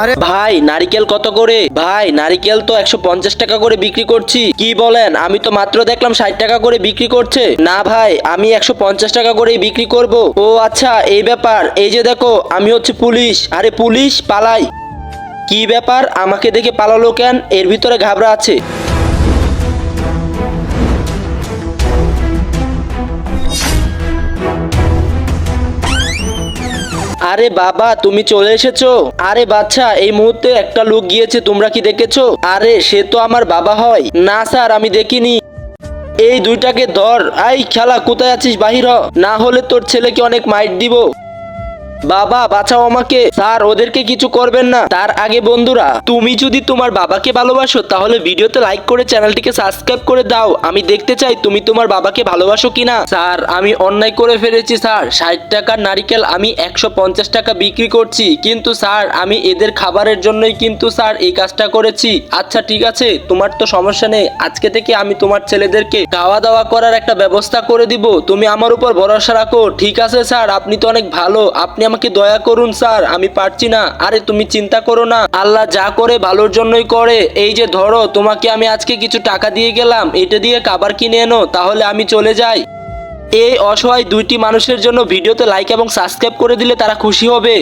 আরে ভাই নারিকেল কত করে? ভাই নারিকেল তো 150 টাকা করে বিক্রি করছি। কি বলেন? আমি তো মাত্র দেখলাম 60 টাকা করে বিক্রি করছে। না ভাই, আমি 150 টাকা করেই বিক্রি করব। ও আচ্ছা, এই ব্যাপার। এই যে দেখো, আমি হচ্ছে পুলিশ। আরে পুলিশ, পালাই। কি ব্যাপার? আমাকে দেখে পালালো কেন? এর ভিতরে ঘাবড়া আছে। আরে বাবা, তুমি চলে এসেছো? আরে বাচ্চা, এই মুহূর্তে একটা লোক গিয়েছে, তোমরা কি দেখেছো? আরে সে তো আমার বাবা হয়। না স্যার, আমি দেখিনি। এই দুইটাকে ধর। আই খেলা, কোথায় আছিস? বাহির হ, না হলে তোর ছেলেকে অনেক মাইট দিব। বাবা বাঁচাও আমাকে। স্যার, ওদেরকে কিছু করবেন না। তার আগে বন্ধুরা, তুমি যদি তোমার বাবাকে ভালোবাসো তাহলে ভিডিওতে লাইক করে চ্যানেলটিকে সাবস্ক্রাইব করে দাও। আমি দেখতে চাই তুমি তোমার বাবাকে ভালোবাসো কিনা। স্যার, আমি অন্যায় করে ফেলেছি স্যার। 60 টাকার নারিকেল আমি 150 টাকা বিক্রি করছি, কিন্তু স্যার আমি এদের খাবারের জন্যই কিন্তু স্যার এই কাজটা করেছি। আচ্ছা ঠিক আছে, তোমার তো সমস্যা নেই। আজকে থেকে আমি তোমার ছেলেদেরকে খাওয়া দাওয়া করার একটা ব্যবস্থা করে দিব। তুমি আমার উপর ভরসা রাখো। ঠিক আছে স্যার, আপনি তো অনেক ভালো। আপনি আমাকে দয়া করুন স্যার, আমি পারছি না। আরে তুমি চিন্তা করো না, আল্লাহ যা করে ভালোর জন্যই করে। এই যে ধরো, তোমাকে আমি আজকে কিছু টাকা দিয়ে গেলাম, এটা দিয়ে খাবার কিনে এনো, তাহলে আমি চলে যাই। এই অসহায় দুইটি মানুষের জন্য ভিডিওতে লাইক এবং সাবস্ক্রাইব করে দিলে তারা খুশি হবে।